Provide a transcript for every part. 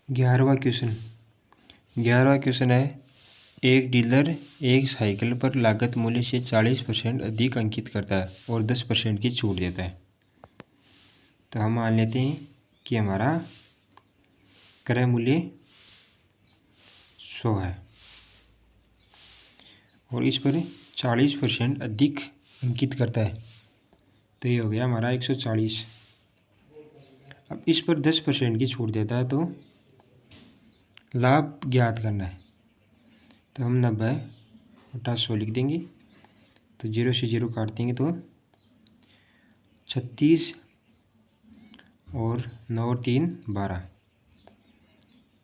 11वां question है, एक dealer एक साइकिल पर लागत मूल्य से 40% अधिक अंकित करता है और 10% की छूट देता है। तो हम मान लेते हैं कि हमारा क्रय मूल्य 100 है और इस पर 40% अधिक अंकित करता है, तो ये हो गया हमारा 140। अब इस पर 10% की छूट देता है, तो लाभ ज्ञात करना है। तो हम 90/100 लिख देंगे। तो 0 से 0 काट देंगे तो 36 और 9 और 3 12।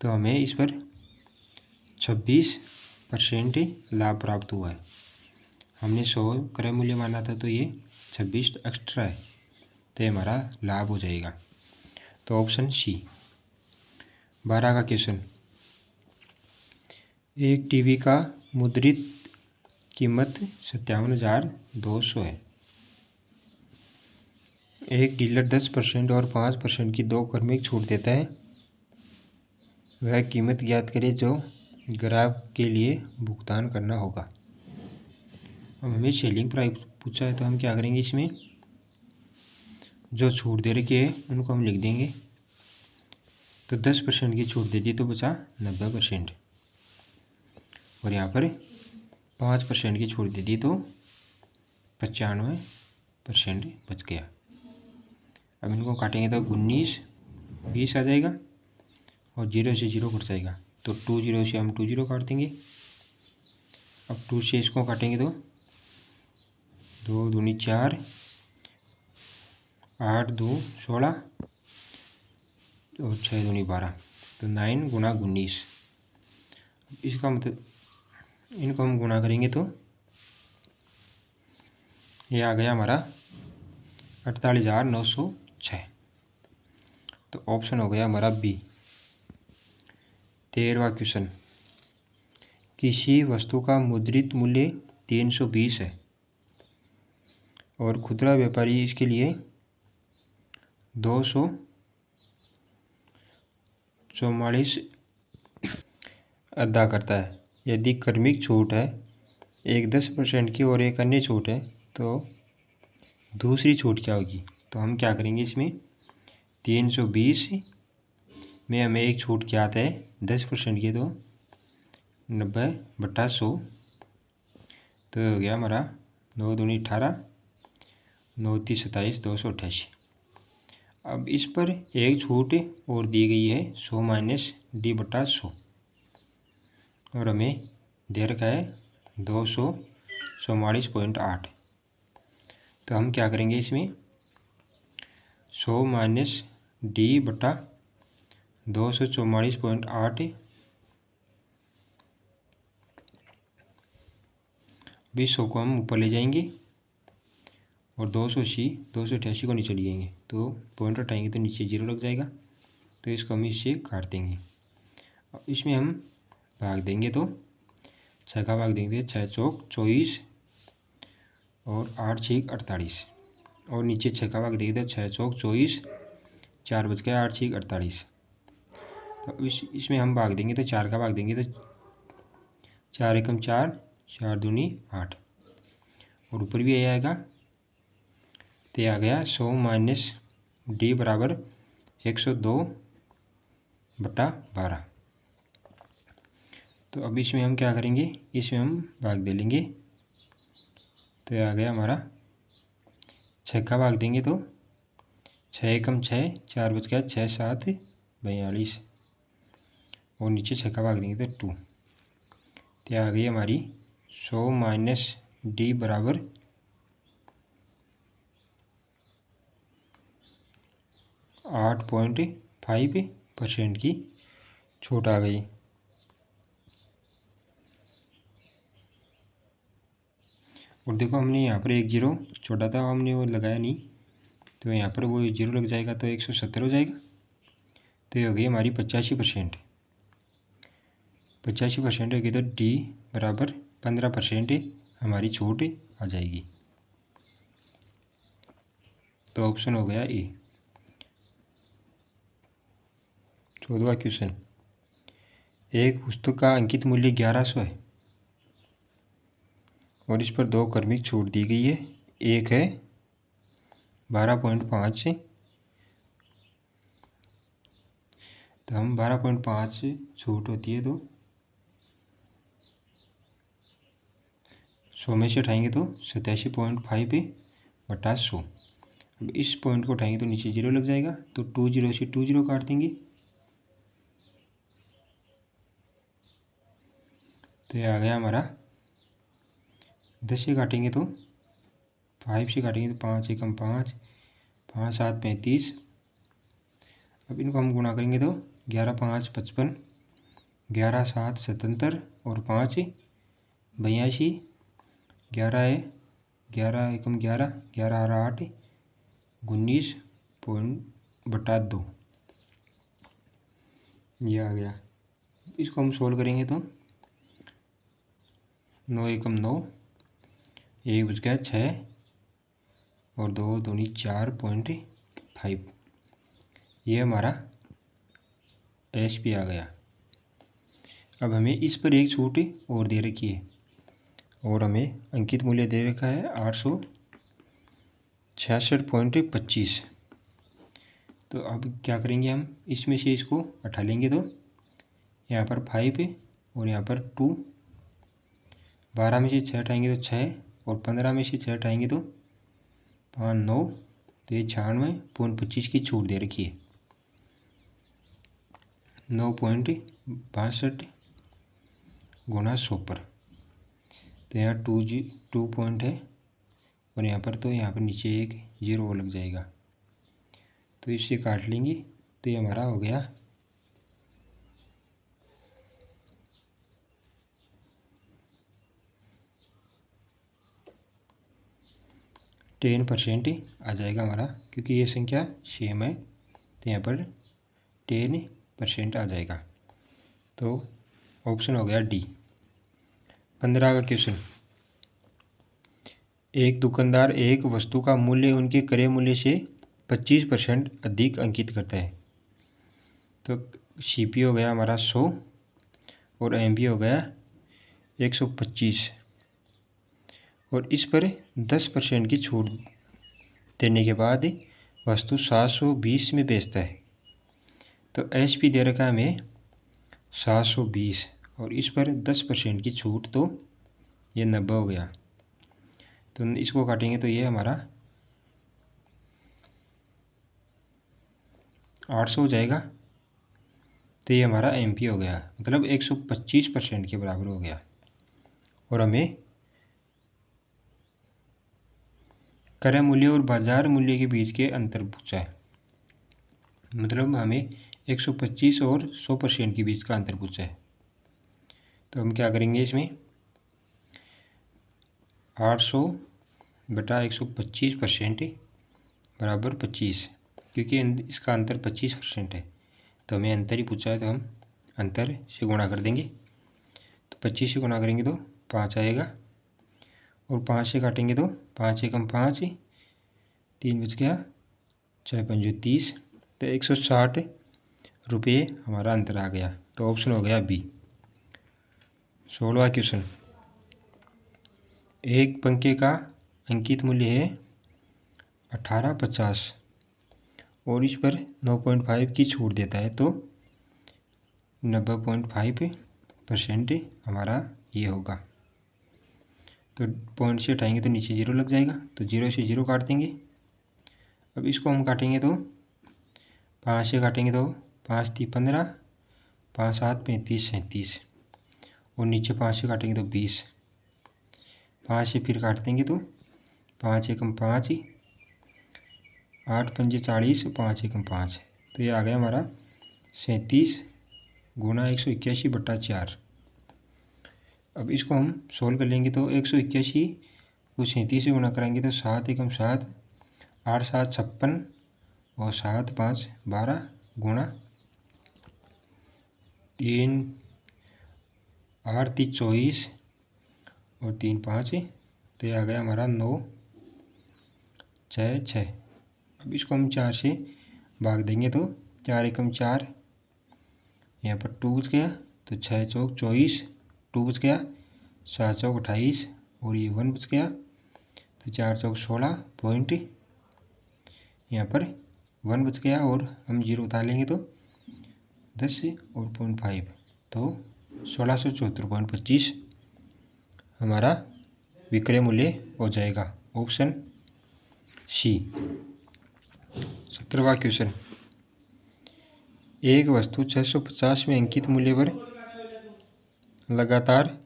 तो हमें इस पर 26% लाभ प्राप्त हुआ है। हमने 100 क्रय मूल्य माना था, तो ये 26 एक्स्ट्रा है, तो ये हमारा लाभ हो जाएगा। तो ऑप्शन सी। 12 का क्वेश्चन, एक टीवी का मुद्रित कीमत 57,200 है। एक डीलर 10% और 5% की दो क्रमिक छूट देता है। वह कीमत ज्ञात करे जो ग्राहक के लिए भुगतान करना होगा। अब हमें सेलिंग प्राइस पूछा है, तो हम क्या करेंगे, इसमें जो छूट दे रखी है उनको हम लिख देंगे। तो 10% की छूट दे दी तो बचा 90%, और यहाँ पर 5% की छूट दे दी तो 95% बच गया। अब इनको काटेंगे तो 19 20 आ जाएगा और 0 से 0 कट जाएगा। तो 20 से हम 20 काट देंगे। अब 2 से इसको काटेंगे तो 2 दूनी 4, 8 2 16 और 6 दूनी 12, तो 9 गुना 19। इसका मतलब इनको हम गुना करेंगे तो ये आ गया हमारा 48,906। तो ऑप्शन हो गया हमारा बी। 13वां क्वेश्चन, किसी वस्तु का मुद्रित मूल्य 320 है और खुदरा व्यापारी इसके लिए 244 अदा करता है। यदि क्रमिक छूट है एक 10% की और एक अन्य छूट है, तो दूसरी छूट क्या होगी। तो हम क्या करेंगे, इसमें 320 में हमें एक छूट क्या आता है 10% की, तो 90/100, तो हो गया हमारा 9 दूनी 18, 9 3 27, 288। अब इस पर एक छूट और दी गई है 100 - D/100, और हमें दे रखा है 244.8। तो हम क्या करेंगे, इसमें 100 - D/244.8, 100 को हम ऊपर ले जाएंगे और 288 को नीचे ले जाएंगे। तो पॉइंट हटाएंगे तो नीचे 0 लग जाएगा, तो इसको हम इससे काट देंगे। अब इसमें हम भाग देंगे तो 6 का भाग देंगे, 6 चौक 24 और 8 6 48, और नीचे 6 का भाग देंगे तो 6 चौक 24, 4 बच गया, 8 6 48। तो इसमें हम भाग देंगे तो 4 का भाग देंगे तो 4 एकम 4, 4 दूनी 8, और ऊपर भी यही आएगा। तो आ गया 100 - D बराबर 102/12। तो अब इसमें हम क्या करेंगे, इसमें हम भाग दे लेंगे। तो ये आ गया हमारा 6 का भाग देंगे तो 6 एकम 6, 4 बच गया, 6 7 42, और नीचे 6 का भाग देंगे तो 2। तो आ गई हमारी 100 - D बराबर 8.5% की छूट आ गई। और देखो हमने यहाँ पर एक 0 छोटा था, हमने वो लगाया नहीं, तो यहाँ पर वो 0 लग जाएगा, तो 170 हो जाएगा। तो ये हो गई हमारी 85%। 85% होगी तो D बराबर 15% हमारी छूट आ जाएगी। तो ऑप्शन हो गया ए। 14वां क्वेश्चन, एक पुस्तक का अंकित मूल्य 1100 है और इस पर 2 क्रमिक छूट दी गई है। एक है 12.5, तो हम 12.5 छूट होती है तो 100 में से उठाएंगे तो 87.5 बटा 100। अब इस पॉइंट को उठाएंगे तो नीचे 0 लग जाएगा, तो 2 0 से 2 0 काट देंगे, तो ये आ गया हमारा। 10 से काटेंगे तो 5 से काटेंगे तो 5 एकम 5, 5 7 35। अब इनको हम गुणा करेंगे तो 11 5 55, 11 7 77 और 5 82, 11 है 11 एकम 11, 11 8 19 पॉइंट बटा 2, ये आ गया। इसको हम सोल्व करेंगे तो 9 एकम 9, 1 बच गया 6 और 2 दूनी 4.5, ये हमारा HP आ गया। अब हमें इस पर एक छूट और दे रखी है और हमें अंकित मूल्य दे रखा है 866.25। तो अब क्या करेंगे, हम इसमें से इसको हटा लेंगे तो यहाँ पर 5 और यहाँ पर 2, 12 में से 6 हटाएंगे तो 6 और 15 में से 6 हटाएंगे तो 5 9, तो ये 96.25 की छूट दे रखी है। 9.62 गुणा 100 पर, तो यहाँ 2 पॉइंट है और यहाँ पर तो यहाँ पर नीचे एक 0 और लग जाएगा, तो इससे काट लेंगे तो ये हमारा हो गया 10% आ जाएगा हमारा, क्योंकि ये संख्या सेम है तो यहाँ पर 10% आ जाएगा। तो ऑप्शन हो गया डी। 15 का क्वेश्चन, एक दुकानदार एक वस्तु का मूल्य उनके क्रय मूल्य से 25% अधिक अंकित करता है। तो CP हो गया हमारा 100 और MB हो गया 125 और इस पर 10% की छूट देने के बाद वस्तु 720 में बेचता है। तो HP दे रखा है हमें 720 और इस पर 10% की छूट, तो ये 90 हो गया। तो इसको काटेंगे तो ये हमारा 800 हो जाएगा, तो ये हमारा MP हो गया, मतलब 125% के बराबर हो गया। और हमें क्रय मूल्य और बाजार मूल्य के बीच के अंतर पूछा है, मतलब हमें 125 और 100% के बीच का अंतर पूछा है। तो हम क्या करेंगे, इसमें 800 बटा 125% बराबर 25, क्योंकि इसका अंतर 25% है तो हमें अंतर ही पूछा है, तो हम अंतर से गुणा कर देंगे। तो 25 से गुणा करेंगे तो 5 आएगा और 5 से काटेंगे तो 5 एकम 5, 3 बच गया, 6 पंजे 30, तो 160 रुपये हमारा अंतर आ गया। तो ऑप्शन हो गया बी। 16वां क्वेश्चन, एक पंखे का अंकित मूल्य है 1850 और इस पर 9.5 की छूट देता है, तो 90.5% हमारा ये होगा। तो पॉइंट से उठाएंगे तो नीचे 0 लग जाएगा, तो 0 से 0 काट देंगे। अब इसको हम काटेंगे तो 5 से काटेंगे तो 5 3 15, 5 7 35 37 और नीचे 5 से काटेंगे तो 20, 5 से फिर काट देंगे तो 5 एकम 5, 8 पंजे 40, 5 एकम 5, तो ये आ गया हमारा 37 गुणा 181 बटा 4। अब इसको हम सोल्व कर लेंगे तो 181 को 37 से गुणा कराएंगे तो 7 एकम 7, 8 7 56 और 7 5 12 गुणा 3 8 3 24 और 3 5, तो ये आ गया हमारा 9 6 6। अब इसको हम 4 से भाग देंगे तो 4 एकम 4, यहाँ पर 2 बच गया तो 6 चौक 24, 2 बच गया, 7 चौक 28 और ये 1 बच गया, तो 4 चौक 16 पॉइंट, यहाँ पर 1 बच गया और हम 0 उतार लेंगे तो 10 और 0.5, तो 1674.25 हमारा विक्रय मूल्य हो जाएगा। Option C. 17वां क्वेश्चन, एक वस्तु 650 में अंकित मूल्य पर लगातार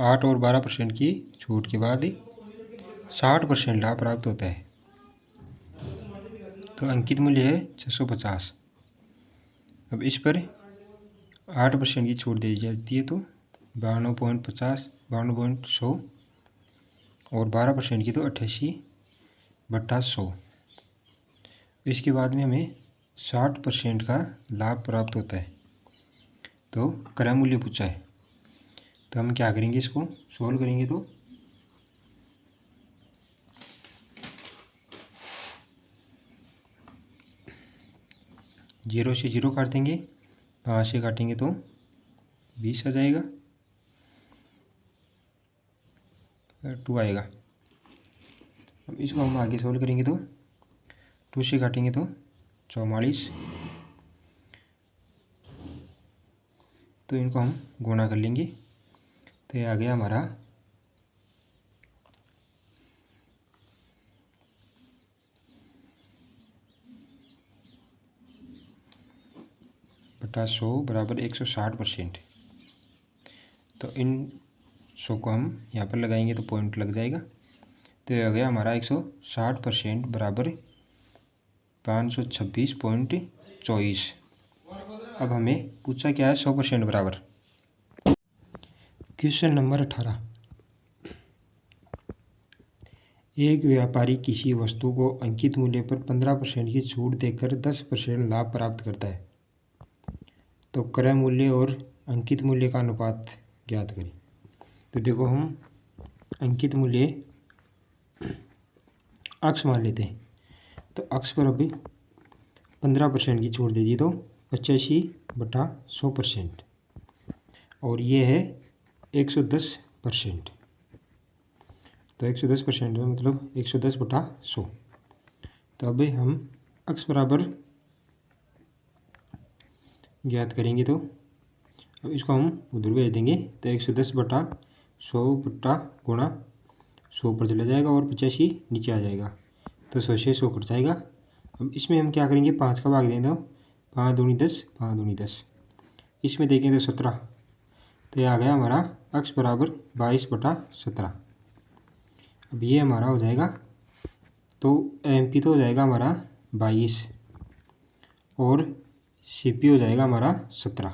8 और 12% की छूट के बाद 60% लाभ प्राप्त होता है। तो अंकित मूल्य है 650। अब इस पर 8% की छूट दी जाती है तो 52.50, 52.100 और 12% की तो 88/100। इसके बाद में हमें 60% का लाभ प्राप्त होता है। तो क्रय मूल्य पूछा है, तो हम क्या करेंगे, इसको सोल्व करेंगे तो 0 से 0 काट देंगे, 5 से काटेंगे तो 20 आ जाएगा, 2 आएगा। अब इसको हम आगे सोल्व करेंगे तो 2 से काटेंगे तो 44, तो इनको हम गुणा कर लेंगे, तो ये आ गया हमारा 100 बराबर 160%। तो इन 100 को हम यहाँ पर लगाएंगे तो पॉइंट लग जाएगा, तो ये आ गया हमारा 160% बराबर 526.24। अब हमें पूछा क्या है, 100% बराबर। क्वेश्चन नंबर 18, एक व्यापारी किसी वस्तु को अंकित मूल्य पर 15% की छूट देकर 10% लाभ प्राप्त करता है। तो क्रय मूल्य और अंकित मूल्य का अनुपात ज्ञात करें। तो देखो, हम अंकित मूल्य अक्ष मान लेते हैं, तो अक्ष पर अभी 15% की छूट दे दी, तो 85/100%, और ये है 110%। तो 110% में मतलब 110/100। तो अभी हम अक्ष बराबर ज्ञात करेंगे, तो अब इसको हम उधर भेज देंगे, तो 110/100 गुणा 100 पर चला जाएगा और 85 नीचे आ जाएगा, तो 100 से 100 कट जाएगा। अब इसमें हम क्या करेंगे, 5 का भाग दें तो 5 दूनी 10, 5 दूनी 10, इसमें देखें तो 17, तो ये आ गया हमारा अक्ष बराबर 22/17। अब ये हमारा हो जाएगा, तो MP तो हो जाएगा हमारा 22 और CP हो जाएगा हमारा 17।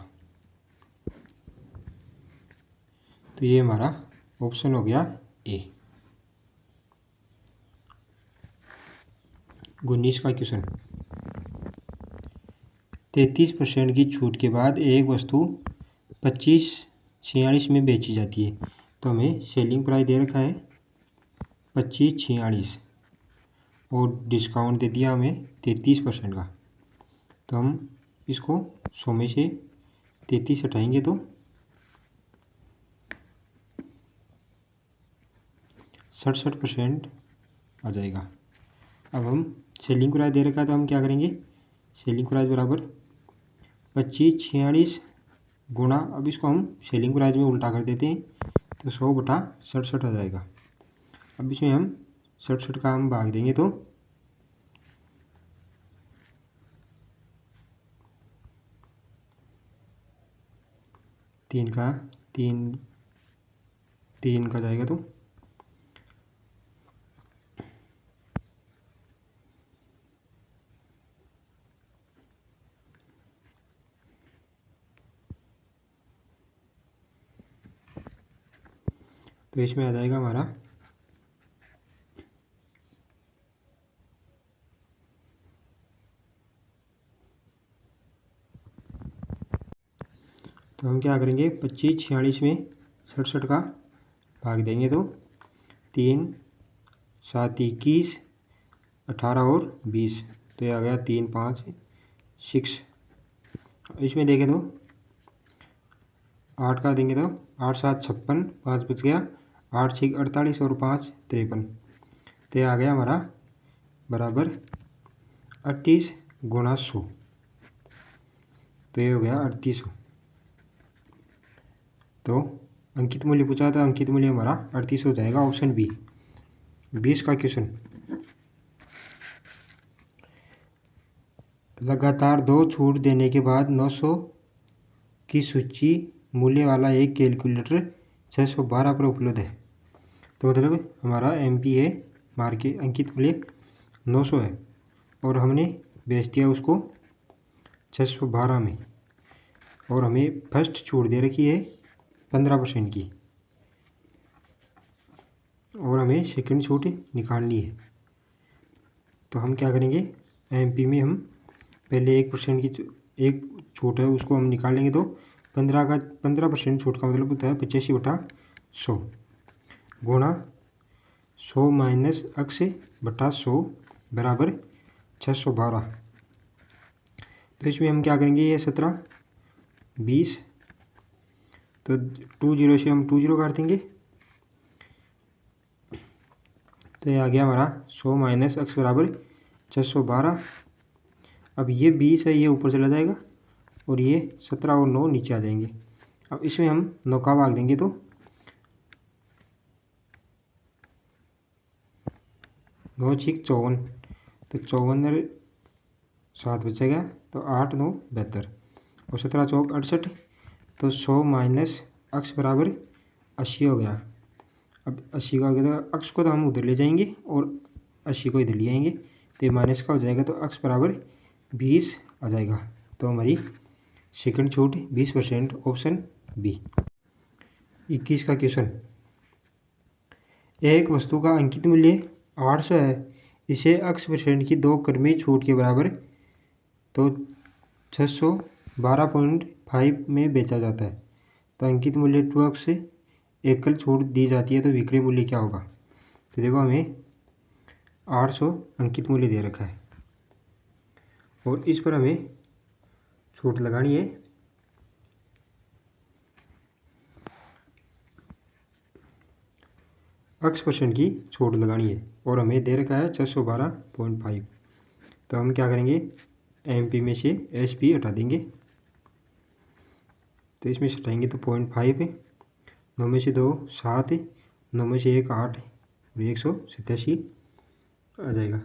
तो ये हमारा ऑप्शन हो गया ए। 19 का क्वेश्चन, 33% की छूट के बाद एक वस्तु 2546 में बेची जाती है। तो हमें सेलिंग प्राइस दे रखा है 2546 और डिस्काउंट दे दिया हमें 33% का। तो हम इसको 100 में से 33 हटाएंगे तो 67% आ जाएगा। अब हम सेलिंग प्राइस दे रखा है, तो हम क्या करेंगे, सेलिंग प्राइस बराबर 2546 गुणा, अब इसको हम सेलिंग प्राइस में उल्टा कर देते हैं, तो 100/67 आ जाएगा। अब इसमें हम 67 का हम भाग देंगे तो 3 का 3 का जाएगा, तो इसमें आ जाएगा हमारा 2546 में 67 का भाग देंगे तो 3 7 21 18 और 20, तो ये आ गया 3 5 6। इसमें देखें तो 8 का देंगे तो 8 7 56, 5 बच गया, 8 6 48 और 5 53। तो ये आ गया हमारा बराबर 38 गुणा 100। तो ये हो गया 3800। तो अंकित मूल्य पूछा था, अंकित मूल्य हमारा 3800 हो जाएगा, ऑप्शन बी। 20 का क्वेश्चन, लगातार 2 छूट देने के बाद 900 की सूची मूल्य वाला एक कैलकुलेटर 612 पर उपलब्ध है। तो मतलब हमारा MPA मार्केट अंकित मूल्य 900 है और हमने बेच दिया उसको 612 में, और हमें फर्स्ट छूट दे रखी है 15% की, और हमें सेकंड छूट निकालनी है। तो हम क्या करेंगे, MP में हम पहले 1% की एक छूट है उसको हम निकालेंगे। तो 15% छूट का मतलब होता है 85/100 गुणा 100 माइनस x बटा 100 बराबर 612। तो इसमें हम क्या करेंगे, ये 17 20, तो 20 से हम 20 काट देंगे। तो ये आ गया हमारा 100 माइनस x बराबर 612। अब ये 20 है, ये ऊपर चला जाएगा और ये 17 और 9 नीचे आ जाएंगे। अब इसमें हम 9 का भाग देंगे तो 9 6 54, तो 54 और 7 बचेगा, तो 8 9 72 और 17 चौक 68। तो 100 माइनस x बराबर 80 हो गया। अब 80 का हो गया तो x को तो हम उधर ले जाएंगे और 80 को इधर ले आएंगे, तो ये माइनस का हो जाएगा, तो x बराबर 20 आ जाएगा। तो हमारी सेकंड छूट 20%, ऑप्शन बी। 21 का क्वेश्चन, एक वस्तु का अंकित मूल्य 800 है, इसे x% की 2 क्रमिक छूट के बराबर तो 612.5 में बेचा जाता है। तो अंकित मूल्य 2x से एकल छूट दी जाती है, तो विक्रय मूल्य क्या होगा। तो देखो हमें 800 अंकित मूल्य दे रखा है और इस पर हमें छूट लगानी है x% की छूट लगानी है, और हमें दे रखा है 612.5। तो हम क्या करेंगे, MP में से SP हटा देंगे। तो इसमें से हटाएंगे तो 0.5 है, 9 में से 2 7 है, 9 में से 1 8 और 187 आ जाएगा।